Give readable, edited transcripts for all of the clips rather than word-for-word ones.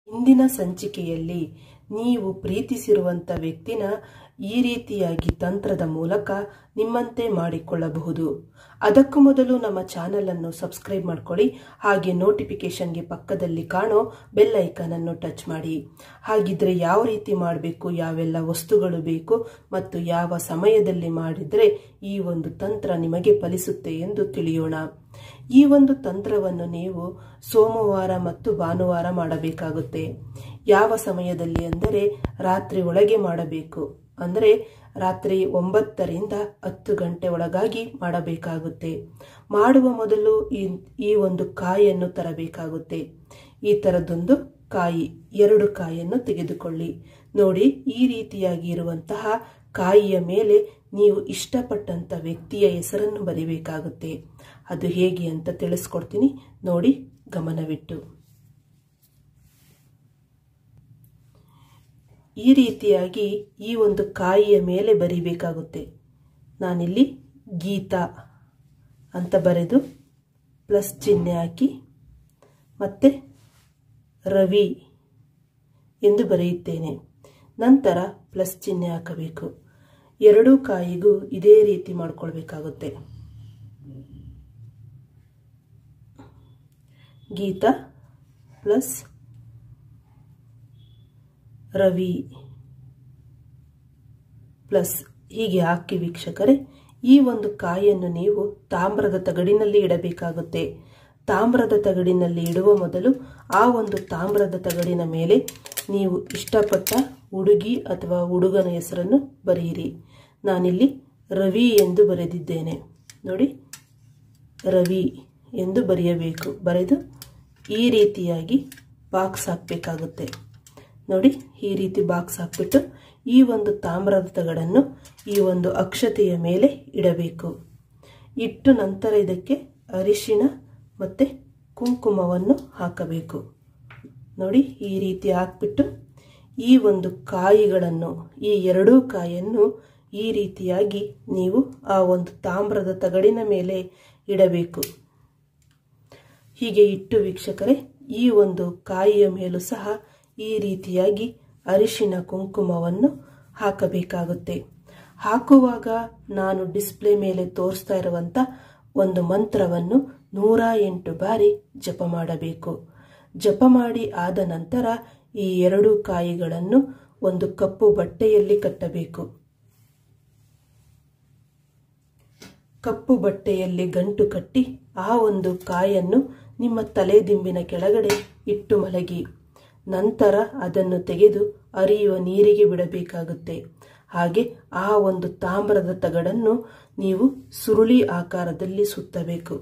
ಇಂದಿನ ಸಂಚಿಕೆಯಲ್ಲಿ ನೀವು ಪ್ರೀತಿಸಿರುವಂತ ವ್ಯಕ್ತಿನ ಈ ರೀತಿಯಾಗಿ ತಂತ್ರದ ಮೂಲಕ ನಿಮ್ಮಂತೆ ಮಾಡಿಕೊಳ್ಳಬಹುದು. ಅದಕ್ಕೂ ಮೊದಲು ನಮ್ಮ ಚಾನೆಲ್ ಅನ್ನು ಸಬ್ಸ್ಕ್ರೈಬ್ ಮಾಡ್ಕೊಳ್ಳಿ. ಹಾಗೆ ನೋಟಿಫಿಕೇಶನ್ಗೆ ಪಕ್ಕದಲ್ಲಿ ಕಾಣೋ ಬೆಲ್ ಐಕಾನ್ ಅನ್ನು ಟಚ್ ಮಾಡಿ. ಹಾಗಿದ್ರೆ ಯಾವ ರೀತಿ ಮಾಡಬೇಕು, ಯಾವೆಲ್ಲ ವಸ್ತುಗಳು ಬೇಕು ಮತ್ತು ಯಾವ ಸಮಯದಲ್ಲಿ ಮಾಡಿದರೆ ಈ ಒಂದು ತಂತ್ರ ನಿಮಗೆ ಫಲಿಸುತ್ತೆ ಎಂದು ತಿಳಿಯೋಣ. ಈ ಒಂದು ತಂತ್ರವನ್ನು ನೀವು ಸೋಮವಾರ ಮತ್ತು ಭಾನುವಾರ ಮಾಡಬೇಕಾಗುತ್ತೆ. ಯಾವ ಸಮಯದಲ್ಲಿ ಅಂದರೆ ರಾತ್ರಿ ಒಳಗೆ ಮಾಡಬೇಕು. ಅಂದರೆ ರಾತ್ರಿ 9ರಿಂದ 10 ಗಂಟೆ ಒಳಗಾಗಿ ಮಾಡಬೇಕಾಗುತ್ತೆ. ಮಾಡುವ ಮೊದಲು ಈ ಒಂದು ಕಾಯಿಯನ್ನು ತರಬೇಕಾಗುತ್ತೆ. ಈ ತರದೊಂದು ಕಾಯಿ, 2 ಕಾಯಿಯನ್ನು ತೆಗೆದುಕೊಳ್ಳಿ. ನೋಡಿ, ಈ ರೀತಿಯಾಗಿ ಇರುವಂತಹ ಕಾಯಿಯ ಮೇಲೆ ನೀವು ಇಷ್ಟಪಟ್ಟಂತ ವ್ಯಕ್ತಿಯ ಹೆಸರನ್ನು ಬರೀಬೇಕಾಗುತ್ತೆ. ಅದು ಹೇಗೆ ಅಂತ ತಿಳಿಸ್ಕೊಡ್ತೀನಿ, ನೋಡಿ ಗಮನವಿಟ್ಟು. ಈ ರೀತಿಯಾಗಿ ಈ ಒಂದು ಕಾಯಿಯ ಮೇಲೆ ಬರೀಬೇಕಾಗುತ್ತೆ. ನಾನಿಲ್ಲಿ ಗೀತಾ ಅಂತ ಬರೆದು ಪ್ಲಸ್ ಚಿಹ್ನೆ ಹಾಕಿ ಮತ್ತೆ ರವಿ ಎಂದು ಬರೆಯುತ್ತೇನೆ. ನಂತರ ಪ್ಲಸ್ ಚಿಹ್ನೆ ಹಾಕಬೇಕು. 2 ಕಾಯಿಗೂ ಇದೇ ರೀತಿ ಮಾಡಿಕೊಳ್ಬೇಕಾಗುತ್ತೆ. ಗೀತಾ ಪ್ಲಸ್ ರವಿ ಪ್ಲಸ್ ಹೀಗೆ ಹಾಕಿ ವೀಕ್ಷಕರೇ, ಈ ಒಂದು ಕಾಯಿಯನ್ನು ನೀವು ತಾಮ್ರದ ತಗಡಿನಲ್ಲಿ ಇಡಬೇಕಾಗುತ್ತೆ. ತಾಮ್ರದ ತಗಡಿನಲ್ಲಿ ಇಡುವ ಮೊದಲು ಆ ಒಂದು ತಾಮ್ರದ ತಗಡಿನ ಮೇಲೆ ನೀವು ಇಷ್ಟಪಟ್ಟ ಹುಡುಗಿ ಅಥವಾ ಹುಡುಗನ ಹೆಸರನ್ನು ಬರೆಯಿರಿ. ನಾನಿಲ್ಲಿ ರವಿ ಎಂದು ಬರೆದಿದ್ದೇನೆ. ನೋಡಿ, ರವಿ ಎಂದು ಬರೆಯಬೇಕು. ಬರೆದು ಈ ರೀತಿಯಾಗಿ ಬಾಕ್ಸ್ ಹಾಕಬೇಕಾಗುತ್ತೆ. ನೋಡಿ, ಈ ರೀತಿ ಬಾಕ್ಸ್ ಹಾಕ್ಬಿಟ್ಟು ಈ ಒಂದು ತಾಮ್ರದ ತಗಡನ್ನು ಈ ಒಂದು ಅಕ್ಷತೆಯ ಮೇಲೆ ಇಡಬೇಕು. ಇಟ್ಟು ನಂತರ ಇದಕ್ಕೆ ಅರಿಶಿಣ ಮತ್ತೆ ಕುಂಕುಮವನ್ನು ಹಾಕಬೇಕು. ನೋಡಿ, ಈ ರೀತಿ ಹಾಕ್ಬಿಟ್ಟು ಈ ಒಂದು ಕಾಯಿಗಳನ್ನು, ಈ 2 ಕಾಯಿಯನ್ನು ಈ ರೀತಿಯಾಗಿ ನೀವು ಆ ಒಂದು ತಾಮ್ರದ ತಗಡಿನ ಮೇಲೆ ಇಡಬೇಕು. ಹೀಗೆ ಇಟ್ಟು ವೀಕ್ಷಕರೇ, ಈ ಒಂದು ಕಾಯಿಯ ಮೇಲೂ ಸಹ ಈ ರೀತಿಯಾಗಿ ಅರಿಶಿಣ ಕುಂಕುಮವನ್ನು ಹಾಕಬೇಕಾಗುತ್ತೆ. ಹಾಕುವಾಗ ನಾನು ಡಿಸ್ಪ್ಲೇ ಮೇಲೆ ತೋರಿಸ್ತಾ ಇರುವಂತ ಒಂದು ಮಂತ್ರವನ್ನು 108 ಬಾರಿ ಜಪ ಮಾಡಬೇಕು. ಜಪ ಮಾಡಿ ಆದ ನಂತರ ಈ 2 ಕಾಯಿಗಳನ್ನು ಒಂದು ಕಪ್ಪು ಬಟ್ಟೆಯಲ್ಲಿ ಕಟ್ಟಬೇಕು. ಕಪ್ಪು ಬಟ್ಟೆಯಲ್ಲಿ ಗಂಟು ಕಟ್ಟಿ ಆ ಒಂದು ಕಾಯನ್ನು ನಿಮ್ಮ ತಲೆದಿಂಬಿನ ಕೆಳಗಡೆ ಇಟ್ಟು ಮಲಗಿ. ನಂತರ ಅದನ್ನು ತೆಗೆದು ಹರಿಯುವ ನೀರಿಗೆ ಬಿಡಬೇಕಾಗುತ್ತೆ. ಹಾಗೆ ಆ ಒಂದು ತಾಮ್ರದ ತಗಡನ್ನು ನೀವು ಸುರುಳಿ ಆಕಾರದಲ್ಲಿ ಸುತ್ತಬೇಕು.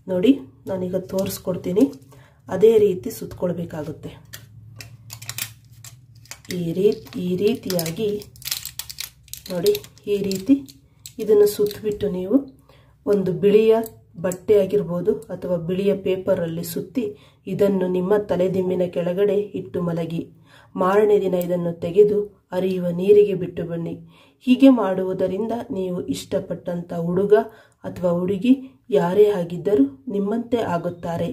ನೋಡಿ, ನಾನೀಗ ತೋರಿಸ್ಕೊಡ್ತೀನಿ. ಅದೇ ರೀತಿ ಸುತ್ತಕೊಳ್ಬೇಕಾಗುತ್ತೆ. ಈ ರೀತಿಯಾಗಿ ನೋಡಿ, ಈ ರೀತಿ ಇದನ್ನು ಸುತ್ತಬಿಟ್ಟು ನೀವು ಒಂದು ಬಿಳಿಯ ಬಟ್ಟೆ ಆಗಿರ್ಬೋದು ಅಥವಾ ಬಿಳಿಯ ಪೇಪರಲ್ಲಿ ಸುತ್ತಿ ಇದನ್ನು ನಿಮ್ಮ ತಲೆದಿಂಬಿನ ಕೆಳಗಡೆ ಇಟ್ಟು ಮಲಗಿ. ಮಾರನೇ ದಿನ ಇದನ್ನು ತೆಗೆದು ಹರಿಯುವ ನೀರಿಗೆ ಬಿಟ್ಟು ಬನ್ನಿ. ಹೀಗೆ ಮಾಡುವುದರಿಂದ ನೀವು ಇಷ್ಟಪಟ್ಟಂತ ಹುಡುಗ ಅಥವಾ ಹುಡುಗಿ ಯಾರೇ ಆಗಿದ್ದರೂ ನಿಮ್ಮಂತೆ ಆಗುತ್ತಾರೆ.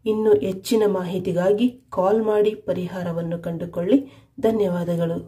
ಇನ್ನು ಹೆಚ್ಚಿನ ಮಾಹಿತಿಗಾಗಿ ಕಾಲ್ ಮಾಡಿ ಪರಿಹಾರವನ್ನು ಕಂಡುಕೊಳ್ಳಿ. ಧನ್ಯವಾದಗಳು.